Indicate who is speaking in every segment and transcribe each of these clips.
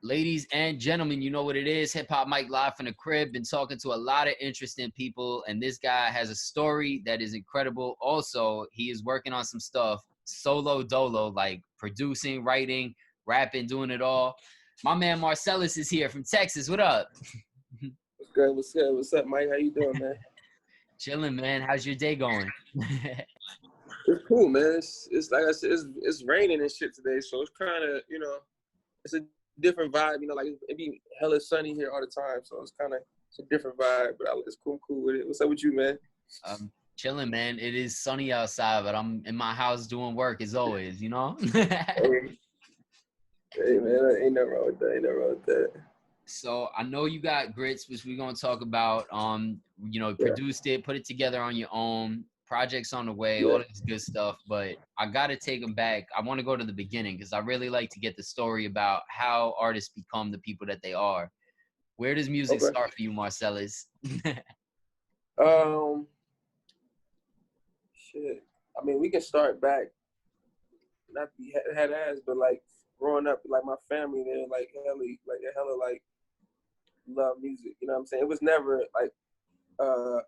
Speaker 1: Ladies and gentlemen, you know what it is. Hip Hop Mike live from the crib. Been talking to a lot of interesting people, and this guy has a story that is incredible. Also, he is working on some stuff solo dolo, like producing, writing, rapping, doing it all. My man Marcellus is here from Texas. What up?
Speaker 2: What's good? What's good? What's up, Mike? How you doing, man?
Speaker 1: Chilling, man. How's your day going?
Speaker 2: It's cool, man. It's like I said, it's raining and shit today, so it's kind of, it's a different vibe. Like it be hella sunny here all the time, so it's a different vibe. But it's cool with it. What's up with you, man?
Speaker 1: Chilling, man. It is sunny outside, but I'm in my house doing work as always,
Speaker 2: Hey, man, ain't nothing wrong with that.
Speaker 1: So I know you got Gritz, which we're gonna talk about. Produced it, put it together on your own. Projects on the way, all this good stuff. But I gotta take them back. I want to go to the beginning because I really like to get the story about how artists become the people that they are. Where does music start for you, Marcellus?
Speaker 2: Shit. I mean, we can start back. Not be head ass, but like growing up, like my family, they're like hella like love music. You know what I'm saying? It was never like a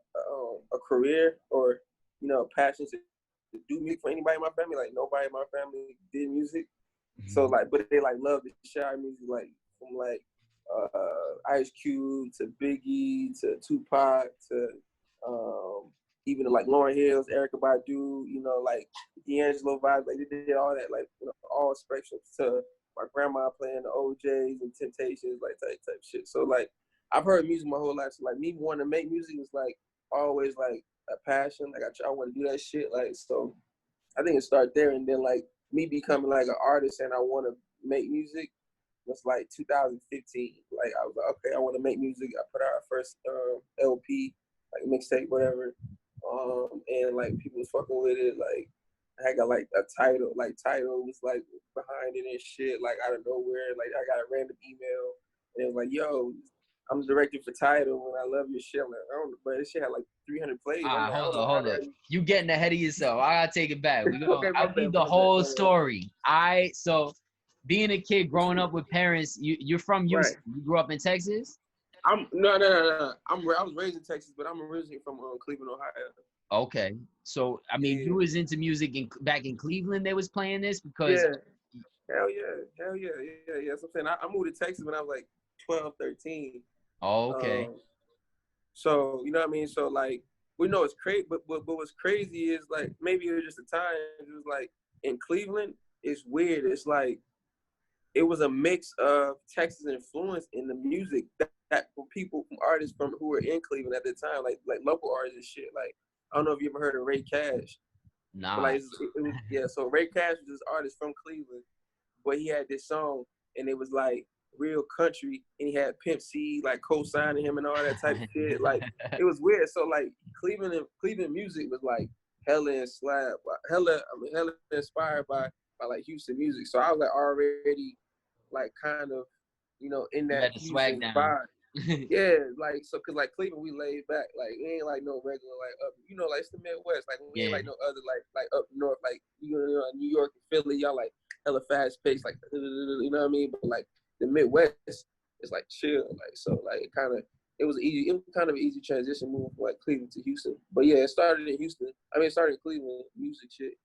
Speaker 2: career or passion to do music for anybody in my family. Like nobody in my family did music. Mm-hmm. So like, but they like love to share music, like from like Ice Cube to Biggie to Tupac to even like Lauryn Hill's, Erykah Badu, like D'Angelo vibes, like they did all that, like all spectrums to my grandma playing the OJs and Temptations, like type shit. So like I've heard music my whole life. So like me wanting to make music is like always like a passion. Like I want to do that shit. Like so, I think it started there, and then like me becoming like an artist and I want to make music was like 2015. Like I was like, okay, I want to make music. I put out our first LP, like mixtape, whatever. And like people was fucking with it. Like I got like a title. Like title was like behind it and shit. Like out of nowhere. Like I got a random email and it was like, yo, I'm the director for Tidal and I love your shit. I'm like, I don't know, but this shit had like 300 plays.
Speaker 1: Like, hold on. You getting ahead of yourself. I gotta take it back. I need the whole story. So being a kid growing up with parents, you're from Houston. Right. You grew up in Texas?
Speaker 2: No. I was raised in Texas, but I'm originally from Cleveland, Ohio.
Speaker 1: Okay. So I mean, you was into music back in Cleveland. They was playing this because
Speaker 2: hell yeah. That's what I'm saying. I moved to Texas when I was like 12, 13.
Speaker 1: Oh, okay.
Speaker 2: So you know what I mean. So like we know it's crazy, but what's crazy is like maybe it was just a time. It was like in Cleveland, it's weird. It's like it was a mix of Texas influence in the music that from people, from artists from who were in Cleveland at the time, like local artists and shit. Like I don't know if you ever heard of Ray Cash.
Speaker 1: Nah.
Speaker 2: But like so Ray Cash was this artist from Cleveland, but he had this song and it was like real country, and he had Pimp C like co-signing him and all that type of shit. Like it was weird. So like Cleveland music was like hella inspired by like Houston music. So I was like already like kind of in that Houston vibe. Yeah, like so cause like Cleveland we laid back. Like it ain't like no regular like up like it's the Midwest. Like we ain't like no other like up north, like New York and Philly, y'all like hella fast paced, like you know what I mean? But like the Midwest is like chill, like so like it was kind of an easy transition move from like Cleveland to Houston. But yeah, it started in Houston. I mean, it started in Cleveland, music shit.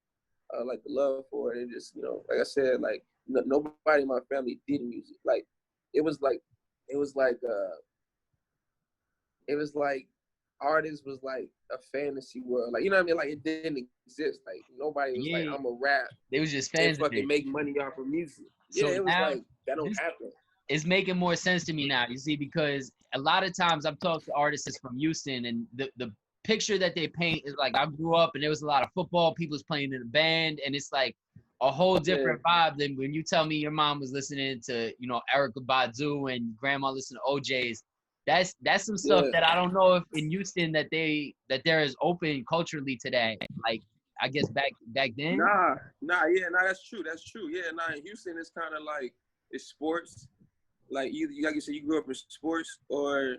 Speaker 2: Like the love for it, and just like I said, like nobody in my family did music. Like it was like artists was like a fantasy world. Like you know what I mean? Like it didn't exist. Like nobody was like I'm a rap.
Speaker 1: They was just fans
Speaker 2: and fucking make money off of music. So yeah, it was like that don't happen.
Speaker 1: It's making more sense to me now, you see, because a lot of times I've talked to artists from Houston, and the picture that they paint is like I grew up and there was a lot of football, people was playing in a band, and it's like a whole different vibe than when you tell me your mom was listening to, Erykah Badu and grandma listened to OJ's. That's some stuff that I don't know if in Houston that there is open culturally today. Like I guess back then.
Speaker 2: That's true. Yeah, in Houston it's kind of like it's sports. Like either like you said, you grew up in sports or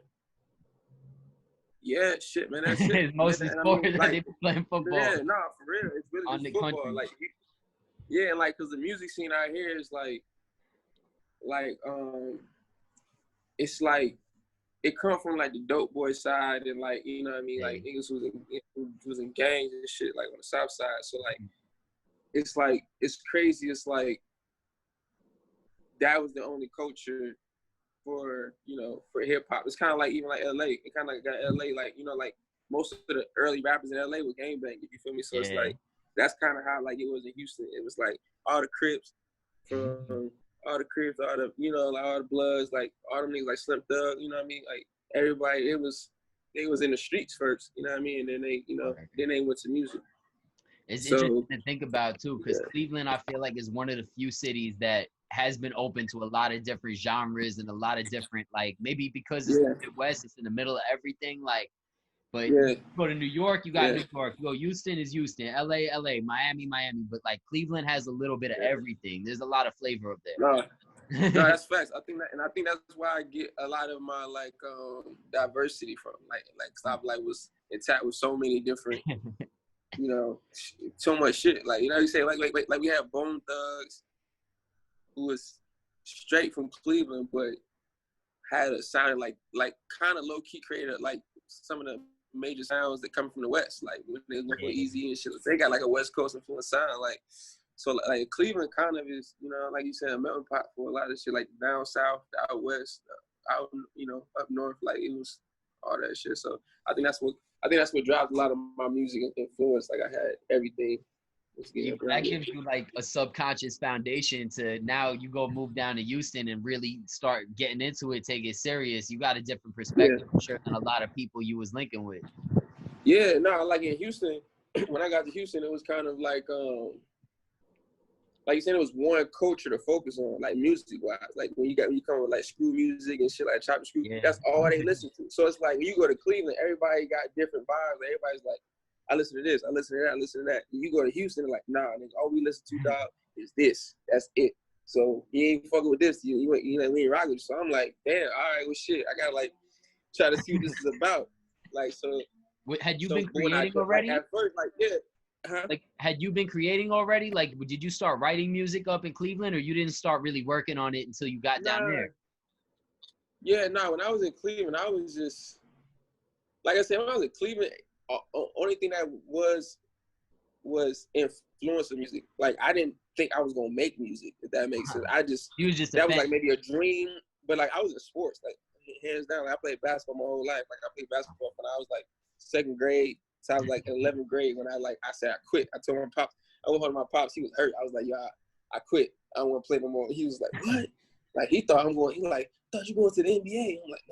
Speaker 2: shit, man. That's it.
Speaker 1: It's mostly sports. Like, they playing football.
Speaker 2: Yeah, for real. It's really just football. Country. Like, yeah, like because the music scene out here is like like it's like it come from like the dope boy side and like, you know what I mean, like niggas was in gangs and shit like on the south side. So like it's crazy. It's like that was the only culture for, you know, for hip hop. It's kind of like even like LA. It kind of like got LA, like, you know, like most of the early rappers in LA were gangbanging. You feel me? So it's like that's kind of how like it was in Houston. It was like all the Crips from all the Crips, all the, you know, like all the Bloods, like all them niggas like Slim Thug. You know what I mean? Like everybody, they was in the streets first. You know what I mean? And then they, you know, then they went to music.
Speaker 1: It's interesting to think about too, because Cleveland, I feel like, is one of the few cities that has been open to a lot of different genres and a lot of different, like, maybe because it's the Midwest, it's in the middle of everything, like, but you go to New York, you got New York. You go Houston is Houston, LA, Miami, but like Cleveland has a little bit of everything. There's a lot of flavor up there.
Speaker 2: No, that's facts. I think that's why I get a lot of my like diversity from like cause I like was intact with so many different, you know, so much shit. Like, you know, you say like we have Bone Thugs, who was straight from Cleveland, but had a sound like kind of low key created like some of the major sounds that come from the West, like when they work with Easy and shit. They got like a West Coast influence sound, like so. Like Cleveland kind of is, you know, like you said, a melting pot for a lot of shit, like down south, out west, out, you know, up north. Like it was all that shit. So I think that's what drives a lot of my music influence. Like I had everything.
Speaker 1: That gives you like a subconscious foundation to now you go move down to Houston and really start getting into it, take it serious. You got a different perspective, I'm sure, than a lot of people you was linking with.
Speaker 2: Yeah, no, like in Houston, when I got to Houston, it was kind of like you said, it was one culture to focus on, like music-wise. Like when you come with like screw music and shit, like chop and screw, that's all they listen to. So it's like when you go to Cleveland, everybody got different vibes. Everybody's like, I listen to this, I listen to that, I listen to that. And you go to Houston, like, nah, nigga, all we listen to, dog, is this. That's it. So you ain't fucking with this. You know, we ain't rocking with you. So I'm like, damn, all right, well, shit. I gotta like try to see what this is about. Like, so.
Speaker 1: Had you been creating already?
Speaker 2: Like, at first, like, yeah.
Speaker 1: Like, had you been creating already? Like, did you start writing music up in Cleveland, or you didn't start really working on it until you got down there?
Speaker 2: Yeah, no. When I was in Cleveland, I was just, like I said, when I was in Cleveland, only thing that was influence of music. Like I didn't think I was gonna make music, if that makes sense.
Speaker 1: You was just
Speaker 2: that was like maybe a dream, but like I was in sports, like hands down. Like, I played basketball my whole life. Like I played basketball when I was like 2nd grade. So I was like in 11th grade when I said I quit. I told my pops, I went home to my pops, he was hurt. I was like, yeah, I quit. I don't want to play no more. He was like, what? Like he thought I'm going, he was like, thought you going to the NBA. I'm like,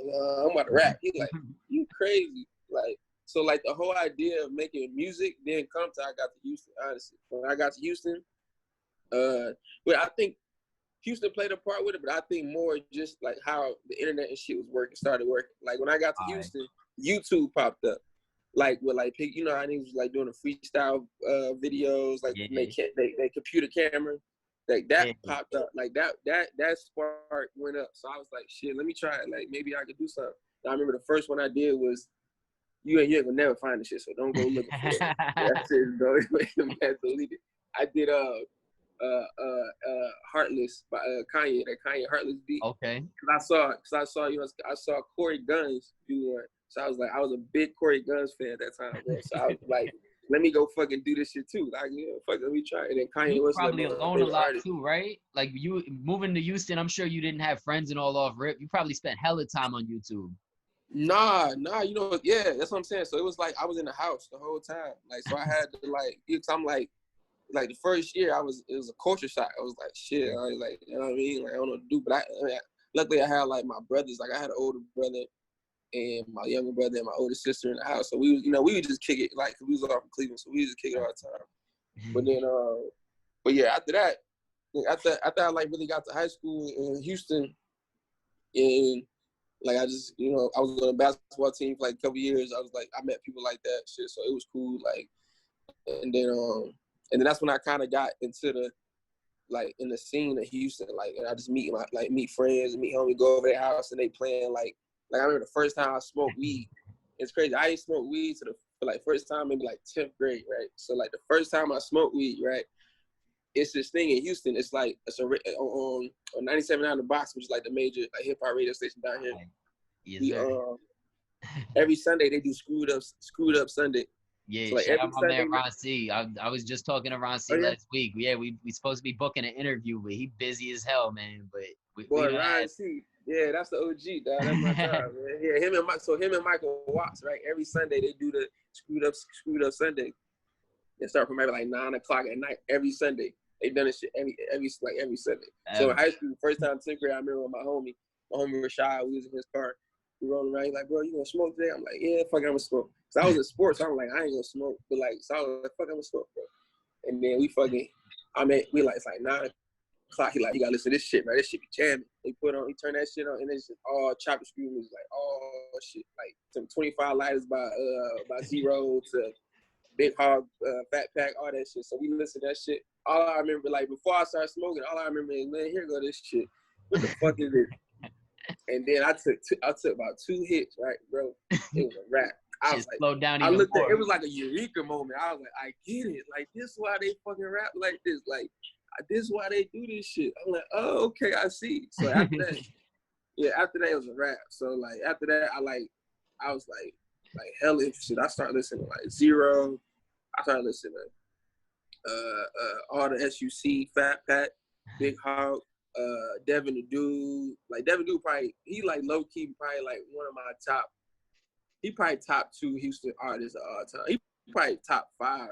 Speaker 2: no, I'm about to rap. He like, you crazy. Like, so like the whole idea of making music didn't come till I got to Houston, honestly. When I got to Houston, but I think Houston played a part with it, but I think more just like how the internet and shit started working. Like when I got to Houston, YouTube popped up. Like with like, you know, I think it was like doing a freestyle videos, like they computer camera, like that popped up, like that spark went up. So I was like, shit, let me try it. Like maybe I could do something. And I remember the first one I did was, you ain't gonna never find the shit, so don't go looking for it. That shit, bro, delete it. I did Heartless by Kanye, that Kanye Heartless beat.
Speaker 1: Okay.
Speaker 2: Cause I saw, you know, I saw Corey Guns do one. So I was like, I was a big Corey Guns fan at that time, bro. So I was like, let me go fucking do this shit too. Like, you know, fuck, let me try it. And then Kanye was
Speaker 1: probably alone a lot too, right? Like you moving to Houston, I'm sure you didn't have friends and all off rip. You probably spent hella time on YouTube.
Speaker 2: Nah, you know, yeah, that's what I'm saying. So it was like I was in the house the whole time. Like, so I had to like, I'm like the first year it was a culture shock. I was like, shit, like, you know what I mean? Like, I don't know what to do. But I mean, luckily I had like my brothers. Like I had an older brother and my younger brother and my older sister in the house. So we was, you know, we would just kick it, like, cause we was all from Cleveland, so we would just kick it all the time. But then, but yeah, after that, after I like really got to high school in Houston, and like I just, you know, I was on a basketball team for like a couple years. I was like, I met people like that shit, so it was cool. Like, and then that's when I kind of got into the, like, in the scene of Houston. Like, and I just meet friends, meet homies, go over their house, and they playing like I remember the first time I smoked weed. It's crazy. I ain't smoked weed for like first time maybe like 10th grade, right? So like the first time I smoked weed, right? it's this thing in Houston. It's like it's on 97.9 The Box, which is like the major like hip hop radio station down here.
Speaker 1: Yes,
Speaker 2: We
Speaker 1: sir.
Speaker 2: every Sunday they do screwed up Sunday.
Speaker 1: Yeah,
Speaker 2: So like
Speaker 1: shout
Speaker 2: every
Speaker 1: out my
Speaker 2: Sunday.
Speaker 1: man Ron C. I was just talking to Ron C
Speaker 2: Oh, yeah?
Speaker 1: last week. Yeah, we supposed to be booking an interview, but he busy as hell, man. But we
Speaker 2: Boy,
Speaker 1: don't
Speaker 2: Ryan C. Yeah, that's the OG, dog. That's my dog, man. Yeah, him and Michael Watts, right? Every Sunday they do the screwed up Sunday. They start from maybe like 9 o'clock at night every Sunday. They done this shit every Sunday. So in high school, first time 10th grade, I remember with my homie Rashad, we was in his car. We rolling around. He's like, bro, you gonna smoke today? I'm like, yeah, fuck, I'm gonna smoke. So I was in sports. So I'm like, I ain't gonna smoke. But like, so I was like, fuck, I'm gonna smoke, bro. And then we like, it's like 9 o'clock. He like, you gotta listen to this shit, man. This shit be jamming. He turn that shit on, and it's just all chopped and screwed music, like all shit, like some 25 lighters by Zero to Big Hog, Fat Pack, all that shit. So we listen to that shit. All I remember, like before I started smoking, all I remember is, man, here go this shit. What the fuck is it? And then I took about 2 hits, right, bro? It was a rap. I was like,
Speaker 1: slowed down
Speaker 2: I
Speaker 1: even
Speaker 2: looked
Speaker 1: more.
Speaker 2: at it was like a eureka moment. I was like, I get it. Like this is why they fucking rap like this. Like this is why they do this shit. I'm like, oh, okay, I see. So after that, after that it was a rap. So like after that, I was like hella interested. I started listening to like Zero. I started listening to all the SUC, Fat Pat, Big Hog, Devin the Dude. Like Devin the Dude probably, he like low key probably like one of my top. He probably top 2 Houston artists of all time. He probably top 5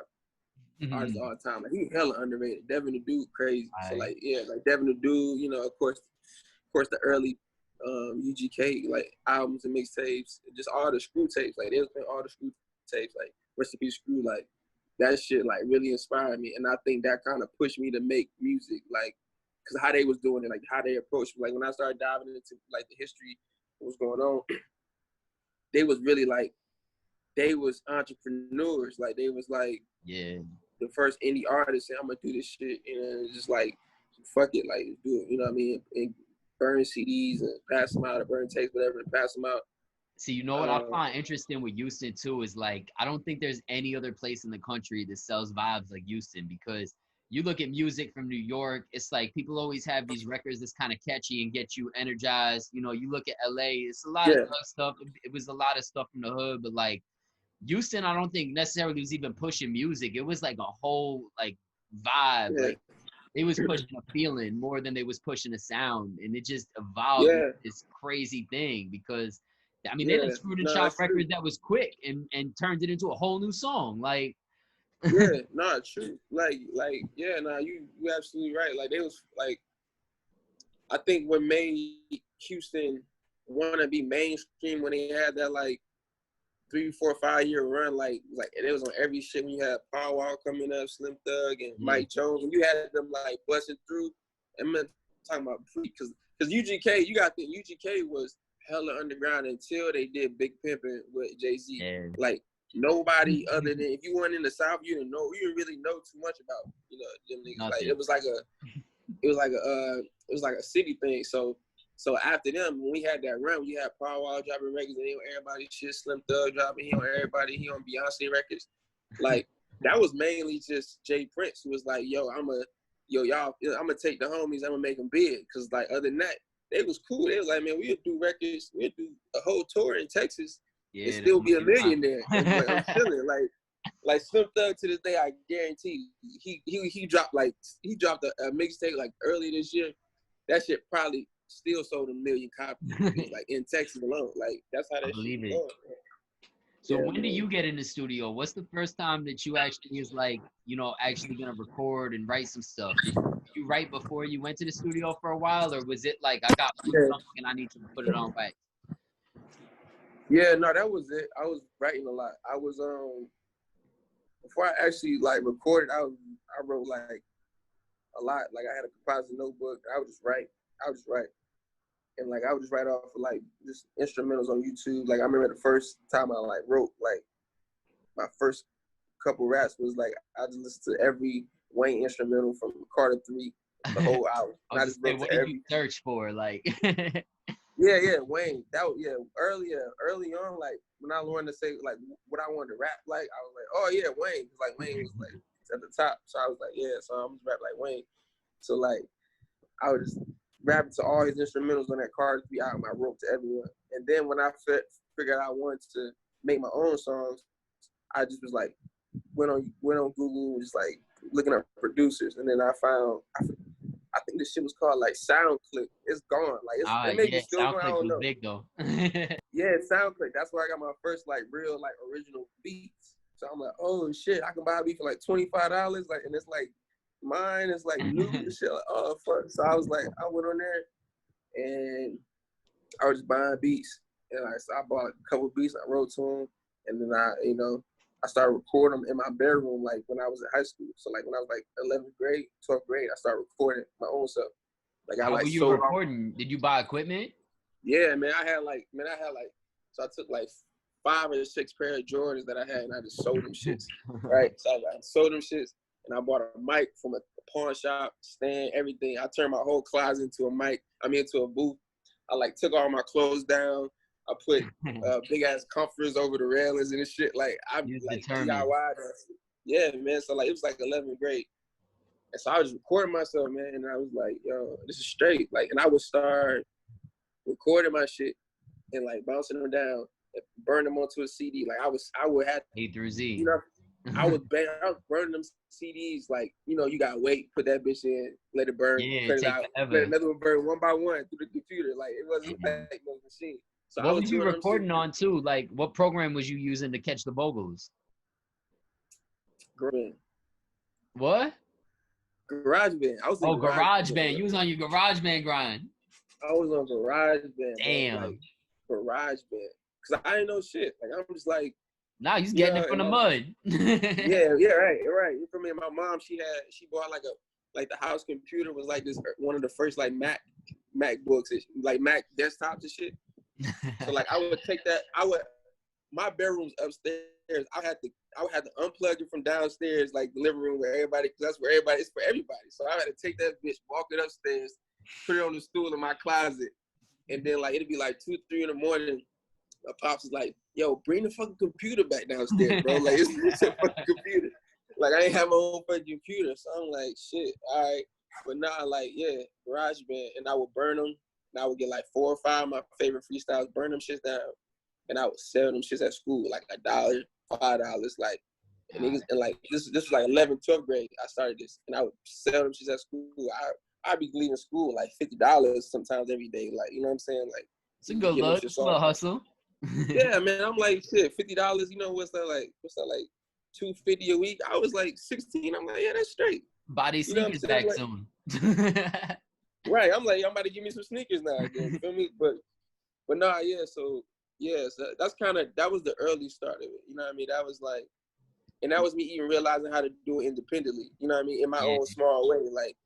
Speaker 2: artists of all time. Like he hella underrated. Devin the Dude crazy. So like like Devin the Dude, you know, of course the early UGK like albums and mixtapes, just all the Screw tapes. Like there's been all the Screw tapes, like Recipe Screw, like that shit like really inspired me. And I think that kind of pushed me to make music, like because how they was doing it, like how they approached me. Like when I started diving into like the history, what was going on, they was really like, they was entrepreneurs. Like they was like the first indie artist saying, I'm gonna do this shit, and just like fuck it, like do it, you know what I mean? And burn CDs and pass them out, or burn tapes, whatever, and pass them out.
Speaker 1: See, you know what I find interesting with Houston too is like, I don't think there's any other place in the country that sells vibes like Houston, because you look at music from New York, it's like people always have these records that's kind of catchy and get you energized. You know, you look at LA, it's a lot of stuff. It was a lot of stuff from the hood, but like Houston, I don't think necessarily was even pushing music. It was like a whole like vibe. Like they was pushing a feeling more than they was pushing a sound, and it just evolved into this crazy thing. Because I mean, they just Screwed and Chopped records that was quick and turned it into a whole new song. Like
Speaker 2: true. You absolutely right. Like they was like, I think what made Houston want to be mainstream when they had that like 3, 4, 5 year run, like it was on every shit. When you had Power Wall coming up, Slim Thug and Mike Jones, and you had them like busting through. And I'm talking about because UGK, you got the UGK was hella underground until they did Big Pimpin' with Jay-Z. Like nobody other than, if you weren't in the South, you didn't really know too much about, you know, them niggas. Like it was like a city thing. So after them, when we had that run, we had Power Wall dropping records, and everybody shit, Slim Thug dropping, he on Beyonce records. Like that was mainly just Jay Prince, who was like, y'all, I'm gonna take the homies, I'm gonna make them big. Cause like other than that, they was cool. They was like, man, we'll do records, we'll do a whole tour in Texas and still be a millionaire. And like, I'm chilling. Like Slim Thug to this day, I guarantee he dropped a mixtape like early this year. That shit probably still sold 1 million copies, like in Texas alone. Like that's how that shit is going.
Speaker 1: So when do you get in the studio? What's the first time that you actually is like, you know, actually gonna record and write some stuff? Did you write before you went to the studio for a while, or was it like, I got something and I need to put it on wax?
Speaker 2: Yeah, no, that was it. I was writing a lot. I was before I actually like recorded, I wrote like a lot. Like I had a composite notebook. I would just write. And like I would just write off of like just instrumentals on YouTube. Like I remember the first time I like wrote like my first couple raps was like I just listened to every Wayne instrumental from Carter 3, the whole album.
Speaker 1: I just wrote what did you search for? Like
Speaker 2: Wayne. Early on, like when I learned to say like what I wanted to rap like, I was like, oh yeah, Wayne. Like Wayne was like at the top. So I was like, yeah, so I'm just rap like Wayne. So like I was just rapping to all his instrumentals on that card to be out in my room to everyone. And then when I figured out I wanted to make my own songs, I just was like went on Google and just like looking up producers, and then I found I think this shit was called like SoundClick. It's gone. Like it may be still going. I don't know.
Speaker 1: Big though.
Speaker 2: Yeah, SoundClick. That's where I got my first like real like original beats. So I'm like, oh shit, I can buy a beat for like $25. Like, and it's like mine is like new and shit. Like, oh fuck. So I was like, I went on there and I was just buying beats, and so I bought a couple beats. I wrote to them, and then I started recording them in my bedroom, like when I was in high school. So like when I was like 11th grade, 12th grade, I started recording my own stuff. Like
Speaker 1: How were you recording? Did you buy equipment?
Speaker 2: Yeah, man. I had like, so I took like 5 or 6 pair of Jordans that I had, and I just sold them shits, right? So I sold them shits, and I bought a mic from a pawn shop, stand, everything. I turned my whole closet into a mic. into a booth. I like took all my clothes down. I put big ass comforters over the railings and this shit. Like I like DIY. Yeah, man. So like it was like 11th grade, and so I was recording myself, man. And I was like, yo, this is straight. Like, and I would start recording my shit and like bouncing them down and burn them onto a CD. Like I would have
Speaker 1: A through Z.
Speaker 2: You know, I was burning them CDs. Like, you know, you gotta wait, put that bitch in, let it burn, cut it out, let another one burn one by one through the computer. Like it wasn't like no machine. So
Speaker 1: what was you recording on too? Like, what program was you using to catch the vocals?
Speaker 2: GarageBand.
Speaker 1: What?
Speaker 2: GarageBand. I was.
Speaker 1: GarageBand. You was on your GarageBand grind.
Speaker 2: I was on GarageBand.
Speaker 1: Damn.
Speaker 2: Like, GarageBand. Cause I didn't know shit. Like I'm just like.
Speaker 1: Nah, he's getting it from the mud.
Speaker 2: yeah, right. You feel me? My mom, she bought like the house computer was like this one of the first like MacBooks, like Mac desktops and shit. So like I would take that. My bedroom's upstairs. I would have to unplug it from downstairs, like the living room where everybody, because that's where everybody, it's for everybody. So I had to take that bitch, walk it upstairs, put it on the stool in my closet, and then like it'd be like 2, 3 in the morning. My pops is like, yo, bring the fucking computer back downstairs, bro. Like it's a fucking computer. Like I ain't have my own fucking computer, so I'm like, shit, all right. But now, like, yeah, GarageBand, and I would burn them. And I would get like 4 or 5 of my favorite freestyles, burn them shits down, and I would sell them shits at school, like $1, $5, like, and niggas, and like this was like 11th, 12th grade. I started this, and I would sell them shits at school. I'd be leaving school like $50 sometimes every day, like, you know what I'm saying? Like,
Speaker 1: it's a good look, it's a little hustle.
Speaker 2: Yeah, man, I'm like, shit, $50. You know what's that like? $250 a week? I was like 16. I'm like, yeah, that's straight.
Speaker 1: Body sneakers back like, soon.
Speaker 2: Right, I'm like, I'm about to give me some sneakers now. Again, you feel me? But nah, yeah. So that's that was the early start of it. You know what I mean? That was like, and that was me even realizing how to do it independently. You know what I mean? In my own small way. Like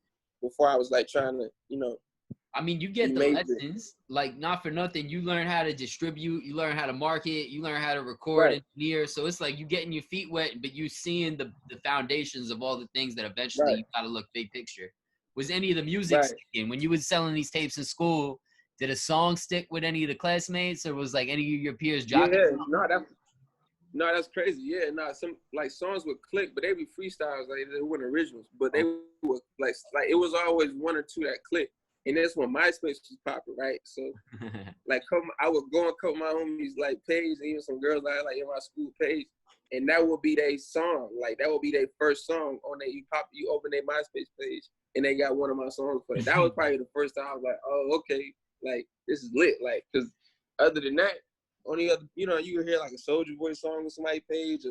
Speaker 2: before, I was like trying to, you know.
Speaker 1: I mean, you get the lessons. Like, not for nothing, you learn how to distribute, you learn how to market, you learn how to record, engineer. So it's like you getting your feet wet, but you seeing the foundations of all the things that eventually you got to look big picture. Was any of the music sticking? When you was selling these tapes in school, did a song stick with any of the classmates, or was like any of your peers jocking?
Speaker 2: Yeah, that's crazy. Yeah, some like songs would click, but they be freestyles, like they weren't originals, but they were like it was always 1 or 2 that clicked. And that's when MySpace was popping, right? So, like, I would go and cut my homies like page, and even some girls I had like in my school page, and that would be their song. Like that would be their first song on there. You open their MySpace page, and they got one of my songs played. That was probably the first time I was like, oh, okay, like this is lit. Like, cause other than that, only other, you know, you would hear like a Soulja Boy song on somebody's page,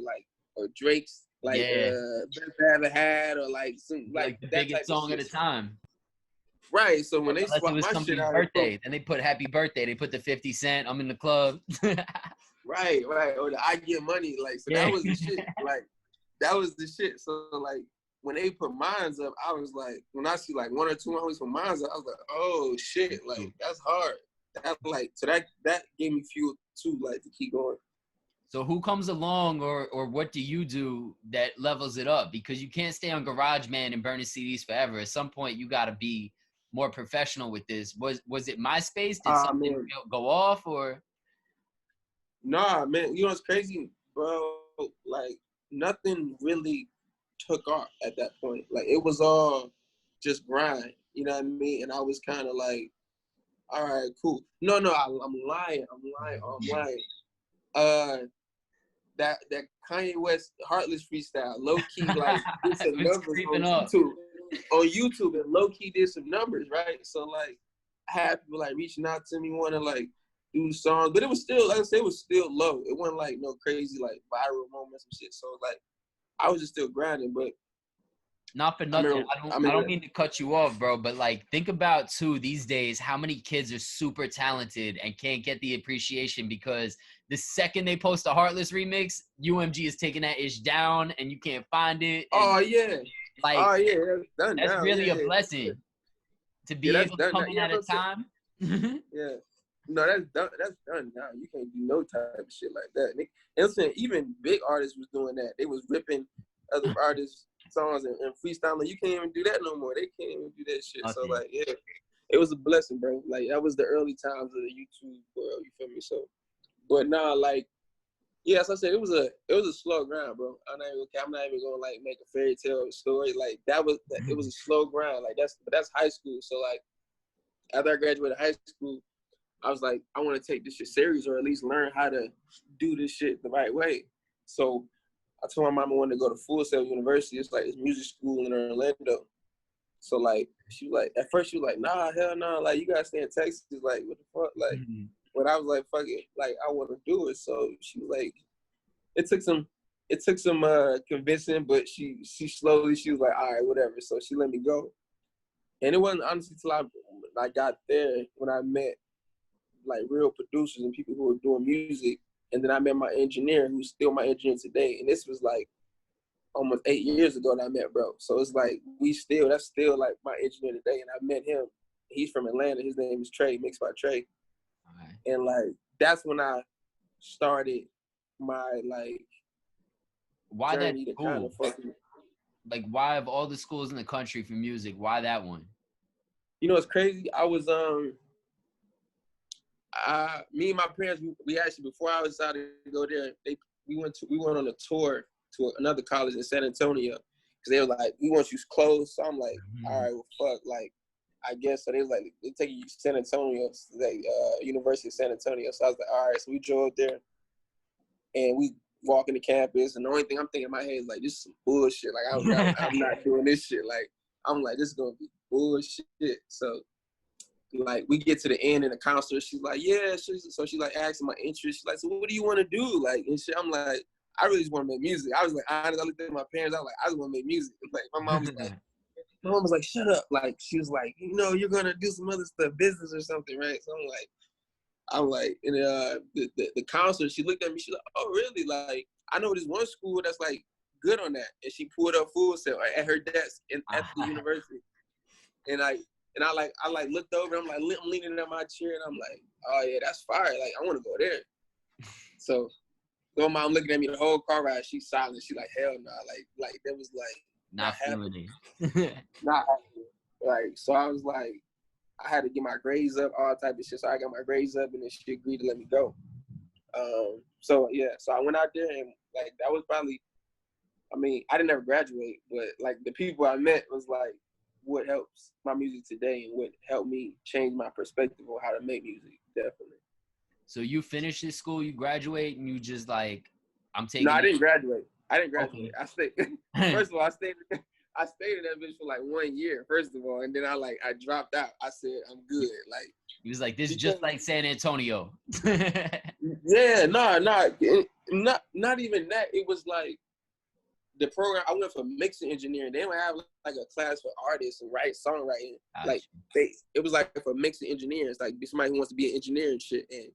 Speaker 2: or Drake's like Best I Ever Had, or like some like
Speaker 1: the biggest song at a time.
Speaker 2: Right, so when they swap my shit out,
Speaker 1: birthday, then they put happy birthday. They put the 50 Cent. I'm in the club.
Speaker 2: right, or the I Get Money, like so that was the shit. Like that was the shit. So like when they put mines up, I was like, when I see like 1 or 2 homies put mines up, I was like, oh shit, like that's hard. That gave me fuel too, like to keep going.
Speaker 1: So who comes along, or what do you do that levels it up? Because you can't stay on GarageBand and burning CDs forever. At some point, you got to be more professional with this. Was it MySpace? Did something go off, or?
Speaker 2: Nah, man. You know what's crazy, bro? Like nothing really took off at that point. Like it was all just grind, you know what I mean? And I was kind of like, all right, cool. No, I'm lying. That Kanye West Heartless freestyle, low key like did some
Speaker 1: It's
Speaker 2: numbers
Speaker 1: creeping
Speaker 2: on
Speaker 1: up.
Speaker 2: YouTube. On YouTube, and low key did some numbers, right? So like, I had people like reaching out to me, want to like do songs, but it was still, like I said, it was still low. It wasn't like no crazy like viral moments and shit. So like, I was just still grinding, but.
Speaker 1: Not for nothing. I don't mean to cut you off, bro, but like think about too these days how many kids are super talented and can't get the appreciation because the second they post a Heartless remix, UMG is taking that ish down and you can't find it.
Speaker 2: Oh yeah.
Speaker 1: Like
Speaker 2: that's done
Speaker 1: that's
Speaker 2: now.
Speaker 1: really
Speaker 2: yeah,
Speaker 1: a blessing to be able to come in at a time.
Speaker 2: Yeah. No, that's done now. You can't do no type of shit like that. And saying even big artists was doing that. They was ripping other artists' songs and freestyling. You can't even do that no more. They can't even do that shit. Okay. So like, yeah, it was a blessing, bro. Like that was the early times of the YouTube world. You feel me? So, but nah, like, yeah, as I said, it was a slow grind, bro. I'm not even gonna like make a fairy tale story. Like it was a slow grind. Like that's high school. So like, after I graduated high school, I was like, I want to take this shit serious or at least learn how to do this shit the right way. So I told my mom I wanted to go to Full Sail University. It's like this music school in Orlando. So like, at first she was like, nah, hell no, like you gotta stay in Texas. Like, what the fuck? Like, but I was like, fuck it, like I want to do it. So she was like, it took some convincing, but she slowly, she was like, all right, whatever. So she let me go. And it wasn't honestly till I got there when I met like real producers and people who were doing music. And then I met my engineer, who's still my engineer today. And this was like almost 8 years ago that I met bro. So it's like that's still like my engineer today. And I met him. He's from Atlanta. His name is Trey, Mixed by Trey. Right. And like that's when I started my like
Speaker 1: why
Speaker 2: journey
Speaker 1: that
Speaker 2: to kind of fucking.
Speaker 1: Like why of all the schools in the country for music, why that one?
Speaker 2: You know, it's crazy. I was me and my parents, we actually, before I decided to go there, we went on a tour to another college in San Antonio because they were like, we want you close. So I'm like, all right, well, fuck, like, I guess. So they was like, they take you to San Antonio, like University of San Antonio. So I was like, all right. So we drove there, and we walking the campus, and the only thing I'm thinking in my head is like, this is some bullshit. Like I'm not doing this shit. Like I'm like, this is gonna be bullshit. So. Like we get to the end and the counselor, she's like, yeah. So she like asking my interest. She's like, so what do you want to do? Like, and shit. I'm like, I really just want to make music. I was like, honestly, I looked at my parents. I was like, I just want to make music. Like my mom was like, shut up. Like she was like, you know, you're gonna do some other stuff, business or something, right? So I'm like, and the counselor, she looked at me. She's like, oh really? Like I know this one school that's like good on that, and she pulled up Full Sail at her desk at the university, and I looked over, I'm leaning in my chair, and I'm like, oh yeah, that's fire. Like, I want to go there. So my mom looking at me the whole car ride, she's silent. She's like, hell no. Like that was like
Speaker 1: not feeling
Speaker 2: it. Not happening. Like, so I was like, I had to get my grades up, all type of shit. So I got my grades up, and then she agreed to let me go. So yeah, so I went out there, and like that was probably, I mean, I didn't ever graduate, but like the people I met was like what helps my music today and what helped me change my perspective on how to make music, definitely.
Speaker 1: So you finish this school, you graduate, and you just like, I'm taking.
Speaker 2: No, I didn't graduate.
Speaker 1: Okay.
Speaker 2: I stayed. First of all, I stayed in that bitch for like 1 year. First of all, and then I dropped out. I said I'm good. Like
Speaker 1: he was like, this is just like San Antonio.
Speaker 2: Yeah, not even that. It was like the program. I went for mixing engineering. They don't have like a class for artists and songwriting. Like it was like for mixing engineers. Like somebody who wants to be an engineer and shit. And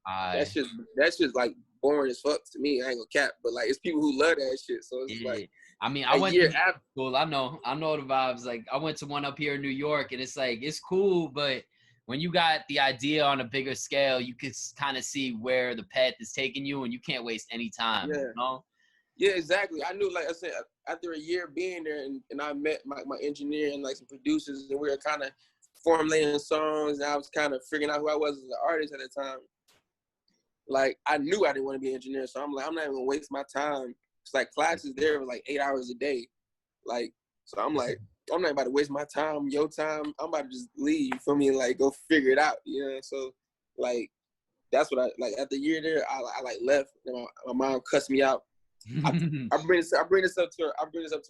Speaker 2: that's just like boring as fuck to me. I ain't gonna cap, but like it's people who love that shit. So it's like.
Speaker 1: I mean, I went to school. I know the vibes. Like I went to one up here in New York, and it's like it's cool, but when you got the idea on a bigger scale, you can kind of see where the path is taking you, and you can't waste any time.
Speaker 2: Yeah.
Speaker 1: You know?
Speaker 2: Yeah, exactly. I knew, like I said, after a year being there, and I met my engineer and like some producers, and we were kind of formulating songs, and I was kind of figuring out who I was as an artist at the time. Like I knew I didn't want to be an engineer, so I'm like, I'm not even gonna waste my time. It's like classes there were like 8 hours a day. Like, so I'm like, I'm not about to waste my time, your time. I'm about to just leave, you feel me, and like go figure it out, you know? So like, that's what I, like at the year there, I like left, and my mom cussed me out. I bring this up to her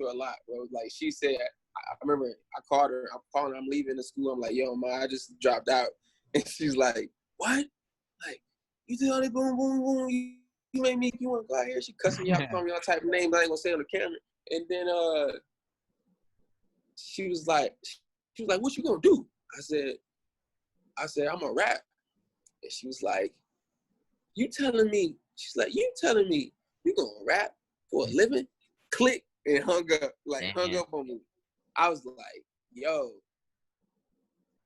Speaker 2: a lot, bro. Like she said, I remember I called her, I'm leaving the school. I'm like, yo, ma, I just dropped out. And she's like, what? Like, you did all that boom, boom, boom. You made me, you want to go out here? She cussed me out, calling me all type of names I ain't gonna say on the camera. And then she was like, what you gonna do? I said, I'm gonna rap. And she was like, you telling me you gonna rap for a living? Click, and hung up on me. I was like, yo.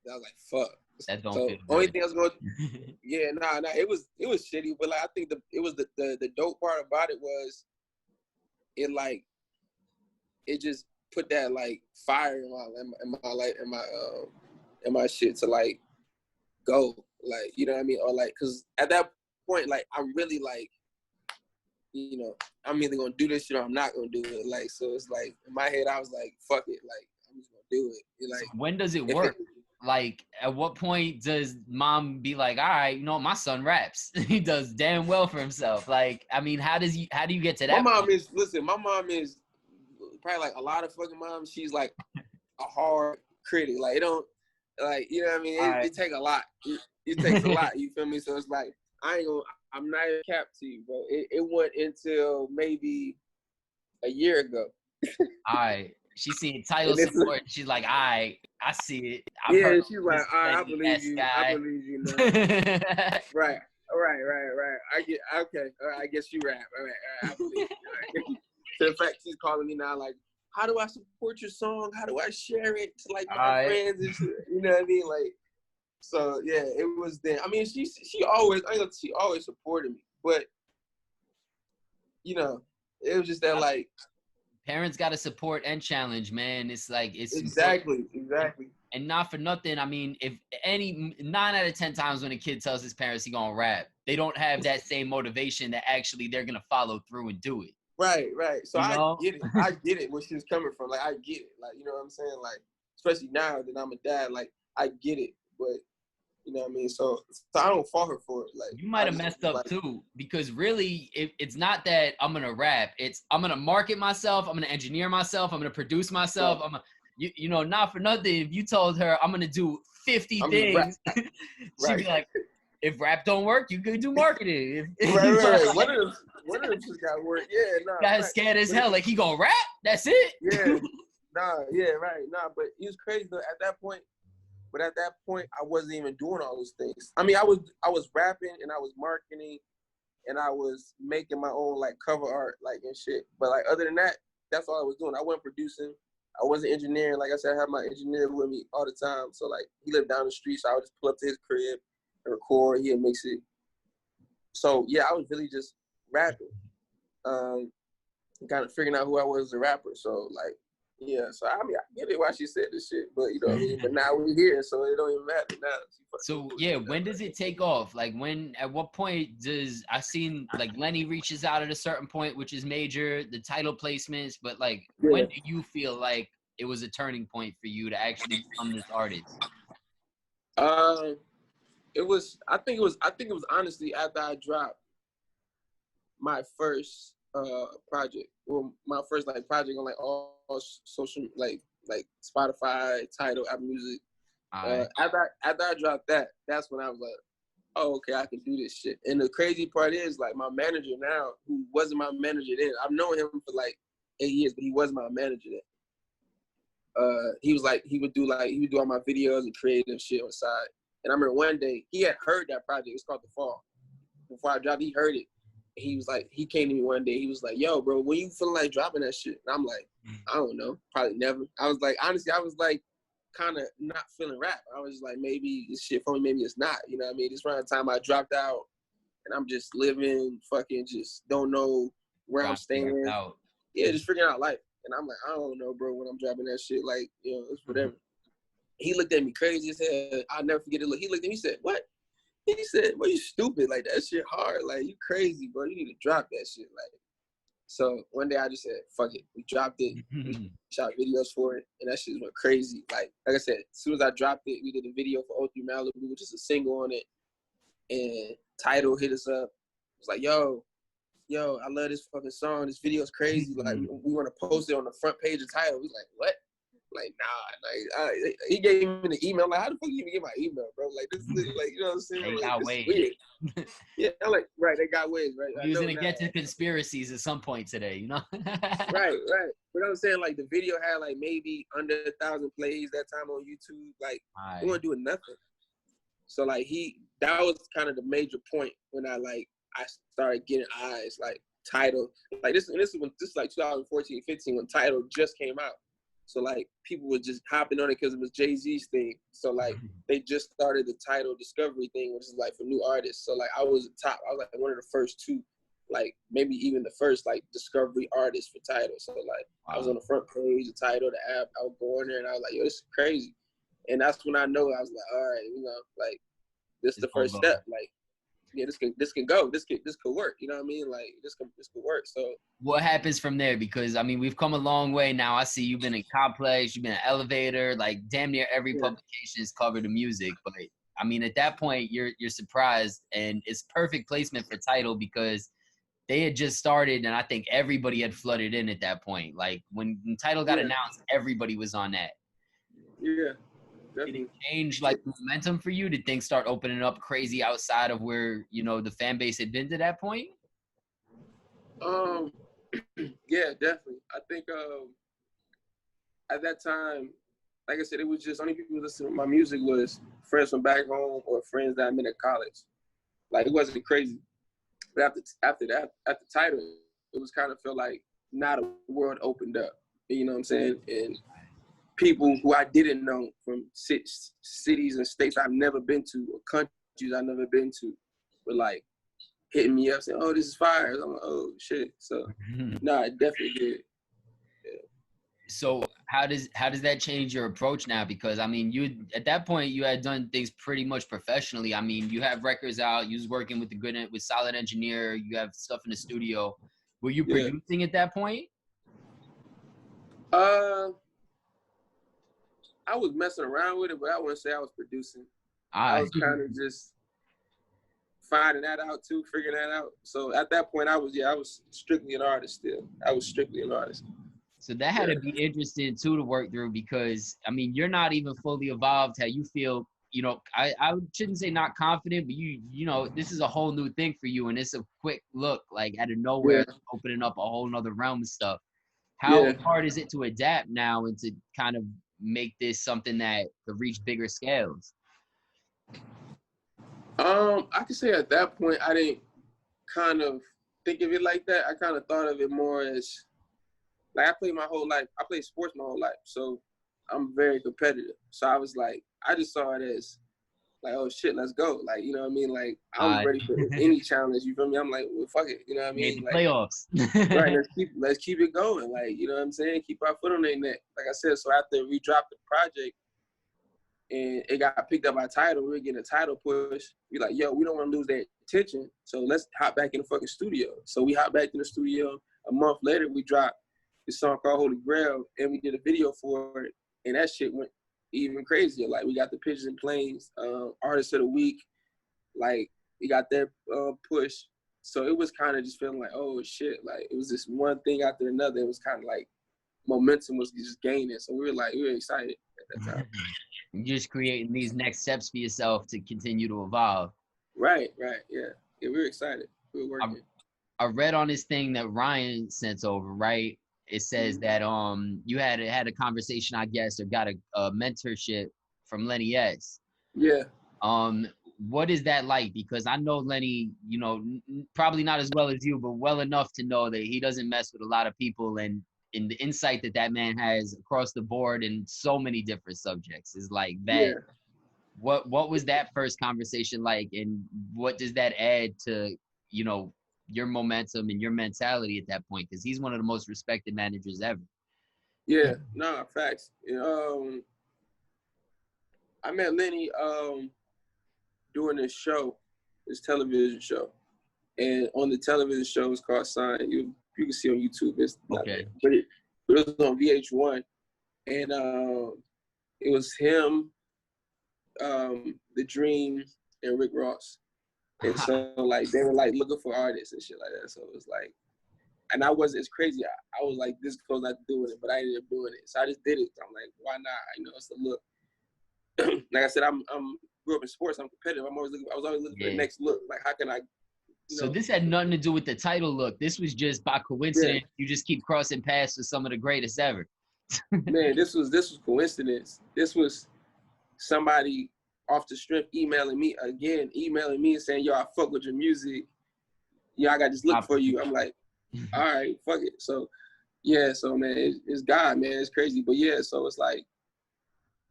Speaker 2: I was like, fuck.
Speaker 1: That don't
Speaker 2: so
Speaker 1: feel
Speaker 2: only
Speaker 1: good.
Speaker 2: thing I was going, yeah, nah, it was shitty, but like I think the dope part about it was it just put that like fire in my shit to like go, like, you know what I mean, or like, cause at that point, like I'm really like, you know, I'm either gonna do this shit or I'm not gonna do it. Like, so it's like in my head, I was like, fuck it, like I'm just gonna do it. Like,
Speaker 1: so when does it work? Like, at what point does mom be like, all right, you know, my son raps. He does damn well for himself. Like, I mean, how do you get to that
Speaker 2: my
Speaker 1: point?
Speaker 2: my mom is probably like a lot of fucking moms. She's like a hard critic. Like, it don't, like, you know what I mean? It takes a lot. It takes a lot, you feel me? So it's like, I'm not even cap to you, bro. It went until maybe a year ago.
Speaker 1: All right. She's seeing title support. She's like, all right, I see it.
Speaker 2: Yeah, she's like, all right, I believe you. I believe you now. Right. I get, okay. All right, I guess you rap. All right, I believe you. Right. So in fact, she's calling me now like, how do I support your song? How do I share it to like my friends and shit? You know what I mean? Like, so yeah, it was then. I mean, she always supported me, but you know, it was just that like,
Speaker 1: parents got to support and challenge, man. It's like, it's
Speaker 2: exactly.
Speaker 1: And not for nothing, I mean, if 9 out of 10 times when a kid tells his parents he gonna rap, they don't have that same motivation that actually they're gonna follow through and do it.
Speaker 2: Right. So I get it where she's coming from. Like, I get it. Like, you know what I'm saying? Like, especially now that I'm a dad, like, I get it. But, you know what I mean? So I don't fault her for it. Like,
Speaker 1: you might have messed up too, because really, it's not that I'm gonna rap. It's I'm gonna market myself. I'm gonna engineer myself. I'm gonna produce myself.
Speaker 2: Right.
Speaker 1: You know, not for nothing. If you told her I'm gonna do 50 things, she'd be like, if rap don't work, you could do marketing.
Speaker 2: Right. One of them just got work. Yeah, nah.
Speaker 1: Got scared as hell. Like, he gonna rap? That's it?
Speaker 2: Yeah. But it was crazy though at that point. But at that point, I wasn't even doing all those things. I mean, I was rapping and I was marketing and I was making my own like cover art, like, and shit. But like, other than that, that's all I was doing. I wasn't producing. I wasn't engineering. Like I said, I had my engineer with me all the time. So like, he lived down the street, so I would just pull up to his crib and record. He'd mix it. So yeah, I was really just rapping, kind of figuring out who I was as a rapper. So like, yeah. So I mean, I get it why she said this shit, but you know what I mean. But now we're here, so it don't even matter now.
Speaker 1: So yeah, when does it take off? Like, at what point does I seen like Lenny reaches out at a certain point, which is major, the title placements, but like, when do you feel like it was a turning point for you to actually become this artist?
Speaker 2: It was. I think it was honestly after I dropped my first project. Well, my first like project on like all social, like Spotify, Tidal, Apple Music. After I dropped that, that's when I was like, oh, okay, I can do this shit. And the crazy part is, like, my manager now, who wasn't my manager then, I've known him for like 8 years, but he wasn't my manager then. He would do all my videos and creative shit on the side. And I remember one day he had heard that project. It's called The Fall. Before I dropped, he heard it. And he was like, he came to me one day. He was like, yo, bro, when you feeling like dropping that shit? And I'm like, I don't know, probably never. I was like, honestly, I was like, kind of not feeling rap. I was like, maybe this shit for me, maybe it's not. You know what I mean? This around the time I dropped out, and I'm just living, fucking just don't know where I'm staying. Yeah, just figuring out life. And I'm like, I don't know, bro, when I'm dropping that shit. Like, you know, it's whatever. He looked at me crazy as hell. I'll never forget it. Look, he looked at me, he said, what? He said, well, you stupid. Like, that shit hard. Like, you crazy, bro. You need to drop that shit. Like, So one day I just said, fuck it. We dropped it. We shot videos for it. And that shit went crazy. Like I said, as soon as I dropped it, we did a video for O3 Malibu, which is a single on it. And Tidal hit us up. It was like, yo, I love this fucking song. This video's crazy. Like, we want to post it on the front page of Tidal. We was like, what? Like, nah. Like, he gave me the email. Like, how the fuck you even get my email, bro? Like, this is like, you know what I'm saying?
Speaker 1: They
Speaker 2: like,
Speaker 1: got
Speaker 2: this
Speaker 1: ways.
Speaker 2: is weird. Yeah, I'm like, right, they got ways, right?
Speaker 1: We was gonna get to conspiracies at some point today, you know?
Speaker 2: Right. But I'm saying, like, the video had like maybe under 1,000 plays that time on YouTube. Like, we weren't doing nothing. So like that was kind of the major point when I started getting eyes, like Tidal. Like this is like 2014, 15 when Tidal just came out. So like people were just hopping on it because it was Jay-Z's thing. So like they just started the Tidal Discovery thing, which is like for new artists. So like I was like one of the first two, like maybe even the first like discovery artist for Tidal. So like I was on the front page of Tidal, the app. I would go in there and I was like, yo, this is crazy. And that's when I know I was like, all right, you know, like this is the first step. Like, yeah, this can go. This could work. You know what I mean? Like this could work. So
Speaker 1: what happens from there? Because I mean, we've come a long way now. I see you've been in Complex, you've been in Elevator, like damn near every publication is covered the music. But I mean, at that point, you're surprised, and it's perfect placement for Tidal because they had just started, and I think everybody had flooded in at that point. Like when Tidal got announced, everybody was on that.
Speaker 2: Yeah.
Speaker 1: Did it change like the momentum for you? Did things start opening up crazy outside of where, you know, the fan base had been to that point?
Speaker 2: Yeah, definitely. I think at that time, like I said, it was just only people listening to my music was friends from back home or friends that I met at college. Like it wasn't crazy. But after Tidal, it was kind of felt like now the world opened up. You know what I'm saying? And people who I didn't know from cities and states I've never been to or countries I've never been to were like hitting me up saying, oh, this is fire. I'm like, oh, shit. So, no, it definitely did. Yeah.
Speaker 1: So how does that change your approach now? Because, I mean, you at that point, you had done things pretty much professionally. I mean, you have records out. You was working with with Solid Engineer. You have stuff in the studio. Were you producing at that point?
Speaker 2: I was messing around with it, but I wouldn't say I was producing. I was kind of just finding that out too, figuring that out. So at that point, I was strictly an artist still. I was strictly an artist.
Speaker 1: So that had to be interesting too to work through because, I mean, you're not even fully evolved how you feel, you know, I shouldn't say not confident, but you know, this is a whole new thing for you and it's a quick look, like out of nowhere, opening up a whole nother realm of stuff. How hard is it to adapt now and to kind of make this something that could reach bigger scales?
Speaker 2: I could say at that point, I didn't kind of think of it like that. I kind of thought of it more as, like I played my whole life. I played sports my whole life. So I'm very competitive. So I was like, I just saw it as like, oh shit, let's go. Like, you know what I mean? Like I was ready for any challenge, you feel me? I'm like, well, fuck it. You know what I mean? Like,
Speaker 1: playoffs.
Speaker 2: Right, let's keep it going. Like, you know what I'm saying? Keep our foot on their neck. Like I said, so after we dropped the project and it got picked up by Tidal, we were getting a Tidal push. We like, yo, we don't want to lose their attention. So let's hop back in the fucking studio. So we hopped back in the studio. A month later, we dropped this song called Holy Grail and we did a video for it. And that shit went even crazier. Like we got the Pigeons and Planes, Artist of the Week. Like we got their push. So it was kind of just feeling like, oh shit, like it was this one thing after another. It was kind of like momentum was just gaining. So we were excited at that time.
Speaker 1: You're just creating these next steps for yourself to continue to evolve.
Speaker 2: Right, yeah. We were excited. We were working.
Speaker 1: I read on this thing that Ryan sent over, right? It says that you had a conversation, I guess, or got a mentorship from Lenny S.
Speaker 2: Yeah.
Speaker 1: What is that like? Because I know Lenny, you know, probably not as well as you, but well enough to know that he doesn't mess with a lot of people, and in the insight that man has across the board in so many different subjects is like that. Yeah. What was that first conversation like, and what does that add to, you know, your momentum and your mentality at that point? Because he's one of the most respected managers ever.
Speaker 2: Yeah, no, facts. I met Lenny doing this television show. And on the television show, it's called Sign. He you can see on YouTube. It's not
Speaker 1: Okay.
Speaker 2: there. But it was on VH1, and it was him, The Dream, and Rick Ross. And so like they were like looking for artists and shit like that. So it was like, and I wasn't, it's crazy. I was like this close not doing it, but I ended up doing it. So I just did it. I'm like, why not? You know, it's a look. Like I said, I'm grew up in sports. I'm competitive. I was always looking for the next look. Like how can I?
Speaker 1: So this had nothing to do with the title look. This was just by coincidence. You just keep crossing paths with some of the greatest ever.
Speaker 2: Man, this was coincidence. This was somebody off the strip emailing me and saying, yo, I fuck with your music. Yeah, I got this look for you. I'm like, all right, fuck it. So yeah, so man, it's God, man. It's crazy. But yeah, so it's like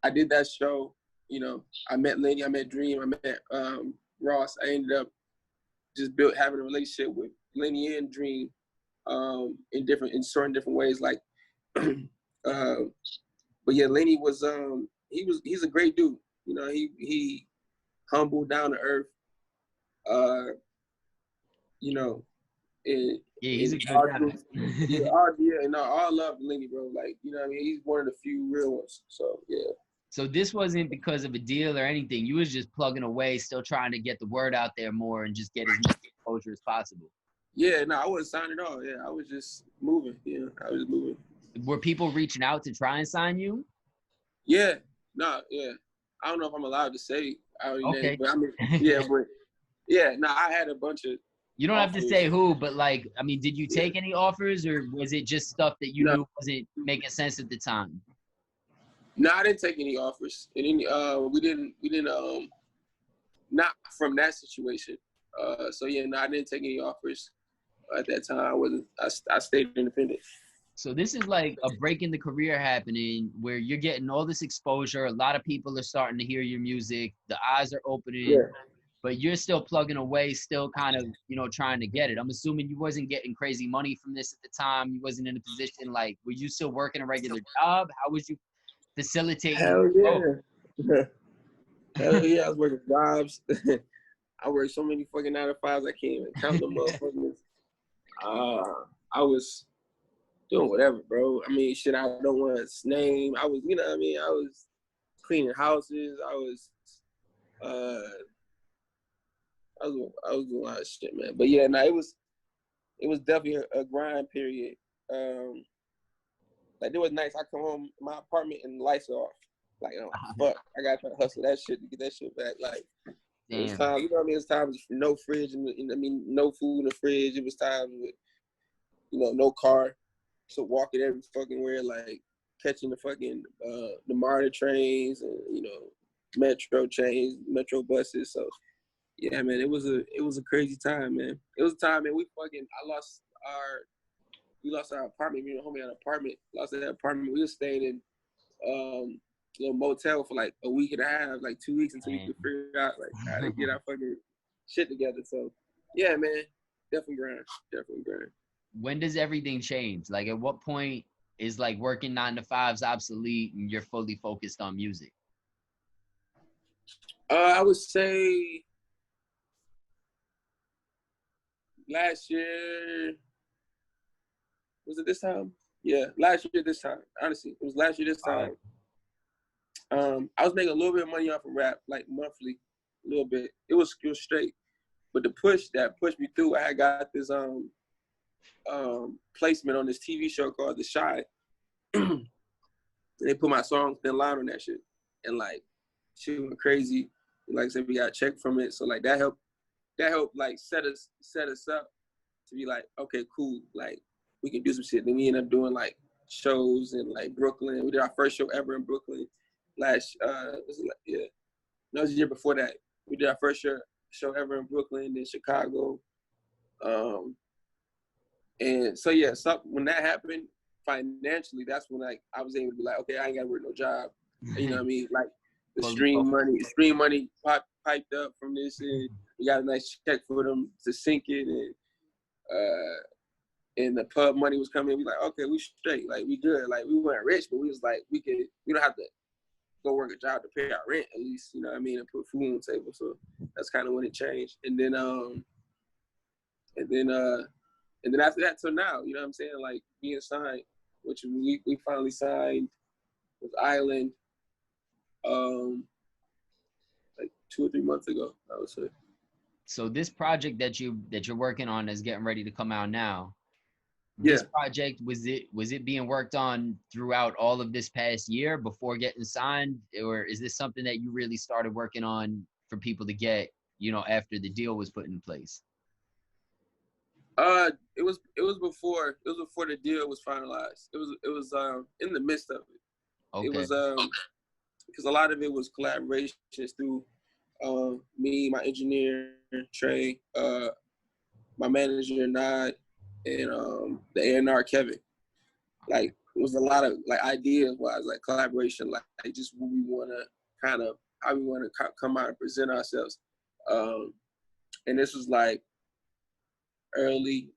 Speaker 2: I did that show, you know, I met Lenny, I met Dream, I met Ross. I ended up just having a relationship with Lenny and Dream in certain different ways. Like but yeah, Lenny was he's a great dude. You know, he humble, down to earth. You know, and
Speaker 1: he's a good guy.
Speaker 2: And all love Lenny, bro. Like, you know what I mean? He's one of the few real ones. So yeah.
Speaker 1: So this wasn't because of a deal or anything. You was just plugging away, still trying to get the word out there more and just get as much exposure as possible.
Speaker 2: Yeah, no, I wasn't signed at all. Yeah, I was just moving. Yeah, I was moving.
Speaker 1: Were people reaching out to try and sign you?
Speaker 2: Yeah, no, yeah. I don't know if I'm allowed to say
Speaker 1: okay.
Speaker 2: Names, but I mean, yeah, but yeah, no, I had a bunch of.
Speaker 1: You don't have to say who, but like, I mean, did you take any offers, or was it just stuff that you knew wasn't making sense at the time?
Speaker 2: No, I didn't take any offers, and we didn't, not from that situation. So yeah, no, I didn't take any offers at that time. I stayed independent.
Speaker 1: So this is like a break in the career happening where you're getting all this exposure. A lot of people are starting to hear your music. The eyes are opening, but you're still plugging away, still kind of, you know, trying to get it. I'm assuming you wasn't getting crazy money from this at the time. You wasn't in a position, like, were you still working a regular job? How was you facilitating?
Speaker 2: Hell yeah. Hell yeah, I was working jobs. I worked so many fucking 9 to 5s, I can't even count them motherfuckers. I was doing whatever, bro. I mean, shit, I don't want to name. I was, you know what I mean? I was cleaning houses. I was doing a lot of shit, man. But yeah, no, it was definitely a grind period. Like, it was nice. I come home to my apartment and the lights are off. Like, oh, fuck, I gotta try to hustle that shit to get that shit back. Like, it was time, you know what I mean? It was times no fridge, and I mean, no food in the fridge. It was times with, you know, no car. So walking every fucking where, like catching the fucking the MARTA trains and, you know, metro buses. So yeah, man, it was a crazy time, man. It was a time, man. We lost our apartment. Me and homie had an apartment. Lost that apartment. We were staying in a little motel for like a week and a half, like 2 weeks until we could figure out like how to get our fucking shit together. So yeah, man, definitely grind.
Speaker 1: When does everything change? Like, at what point is like working 9 to 5s obsolete and you're fully focused on music?
Speaker 2: I would say last year. Was it this time? Yeah, last year this time. Honestly, it was last year this time. I was making a little bit of money off of rap, like monthly, a little bit. It was straight. But the push that pushed me through, I had got this placement on this TV show called The Shy. They put my song Thin Line on that shit, and like shit went crazy. Like I said, we got a check from it, so like that helped like set us up to be like, okay, cool, like we can do some shit. Then we ended up doing like shows in like Brooklyn. We did our first show ever in Brooklyn it was the year before that. We did our first show ever in Brooklyn, then Chicago. And so yeah, when that happened financially, that's when like I was able to be like, okay, I ain't gotta work no job. You know what I mean? Like the stream money piped up from this, and we got a nice check for them to sink it, and the pub money was coming. We like, okay, we straight, like we good. Like we weren't rich, but we was like, we don't have to go work a job to pay our rent at least, you know what I mean, and put food on the table. So that's kind of when it changed. And then And then after that till now, you know what I'm saying? Like being signed, which we finally signed with Island, like 2 or 3 months ago, I would say.
Speaker 1: So this project that you're working on is getting ready to come out now.
Speaker 2: Yeah.
Speaker 1: This project, was it being worked on throughout all of this past year before getting signed, or is this something that you really started working on for people to get, after the deal was put in place?
Speaker 2: It was before the deal was finalized. It was in the midst of it. It
Speaker 1: Okay.
Speaker 2: was because a lot of it was collaborations through me, my engineer Trey, my manager Nod, and the A&R Kevin. Like it was a lot of like ideas wise, like collaboration, like just what we want to kind of how we want to come out and present ourselves. And this was like early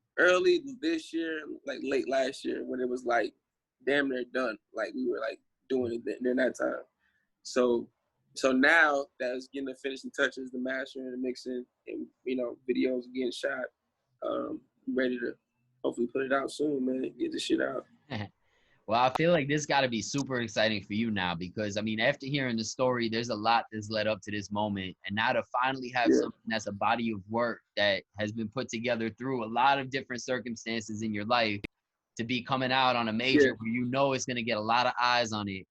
Speaker 2: this year, like late last year, when it was like damn near done. Like we were like doing it during that time. So now that it's getting the finishing touches, the mastering, the mixing, and videos getting shot. Ready to hopefully put it out soon, man. Get the shit out.
Speaker 1: Well, I feel like this got to be super exciting for you now because, I mean, after hearing the story, there's a lot that's led up to this moment. And now to finally have something that's a body of work that has been put together through a lot of different circumstances in your life to be coming out on a major where it's going to get a lot of eyes on it.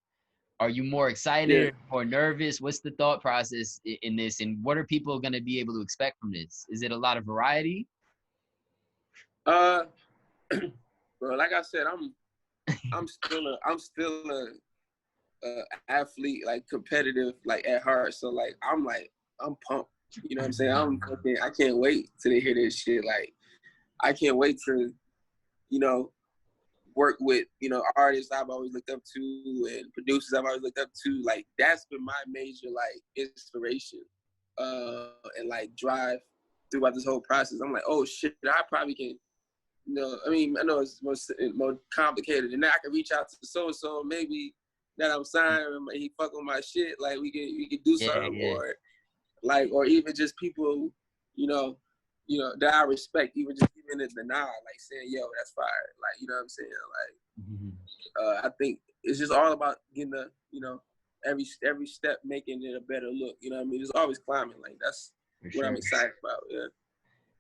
Speaker 1: Are you more excited or nervous? What's the thought process in this? And what are people going to be able to expect from this? Is it a lot of variety?
Speaker 2: Bro, like I said, I'm still a athlete, like competitive, like at heart. So like I'm pumped. You know what I'm saying? I can't wait till they hear this shit. Like I can't wait to, work with, artists I've always looked up to and producers I've always looked up to. Like that's been my major like inspiration and like drive throughout this whole process. I'm like, oh shit, I probably can. I know it's more complicated than that. I can reach out to so maybe that I'm signed and he fuck with my shit. Like we can do something, or even just people, that I respect, even in the nod, like saying, yo, that's fire. Like, you know what I'm saying? Like, I think it's just all about getting every step making it a better look. You know what I mean? It's always climbing. Like that's what I'm excited about. Yeah.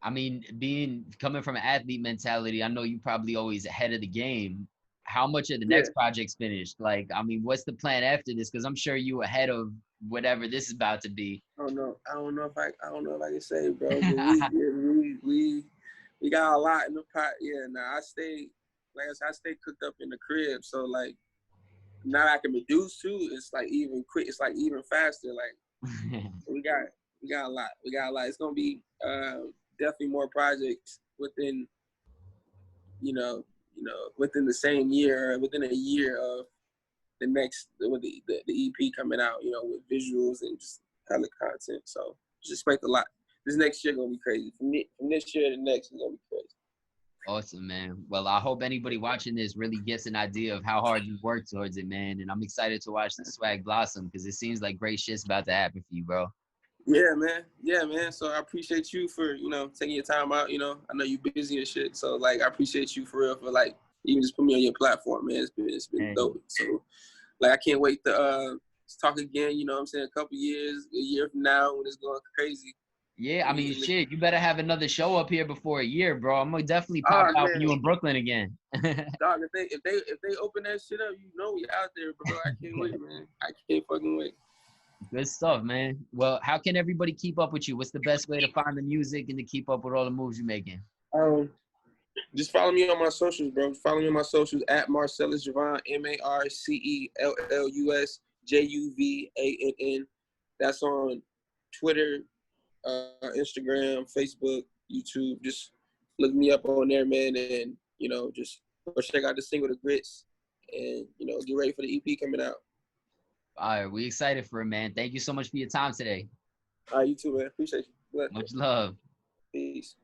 Speaker 1: I mean, coming from an athlete mentality, I know you probably always ahead of the game. How much of the next project's finished? Like, I mean, what's the plan after this? Because I'm sure you ahead of whatever this is about to be.
Speaker 2: I don't know if I can say, bro. We got a lot in the pot. Yeah, now I stay cooked up in the crib. So like now I can reduce too. It's like even quick. It's like even faster. Like we got a lot. It's gonna be definitely more projects within within the same year, within a year of the next with the EP coming out, with visuals and just hella content. So just expect a lot. This next year gonna be crazy. From this year to next is gonna be crazy.
Speaker 1: Awesome, man. Well, I hope anybody watching this really gets an idea of how hard you work towards it, man. And I'm excited to watch the swag blossom because it seems like great shit's about to happen for you, bro.
Speaker 2: Yeah, man. So I appreciate you for, taking your time out. I know you're busy and shit. So like I appreciate you for real for like even just put me on your platform, man. It's been dope. So like I can't wait to talk again, you know what I'm saying, a couple years, a year from now when it's going crazy.
Speaker 1: Yeah, I mean, shit, you better have another show up here before a year, bro. I'm gonna definitely pop out when you in Brooklyn again.
Speaker 2: Dog, if they open that shit up, we out there, bro. I can't wait, man. I can't fucking wait.
Speaker 1: Good stuff, man. Well, how can everybody keep up with you? What's the best way to find the music and to keep up with all the moves you're making?
Speaker 2: Just follow me on my socials, bro. Follow me on my socials at Marcellus Juvann, MarcellusJuvann. That's on Twitter, Instagram, Facebook, YouTube. Just look me up on there, man, and just go check out the single, The Gritz, and get ready for the EP coming out.
Speaker 1: All right, we excited for it, man. Thank you so much for your time today.
Speaker 2: All right, you too, man. Appreciate you.
Speaker 1: Much love.
Speaker 2: Peace.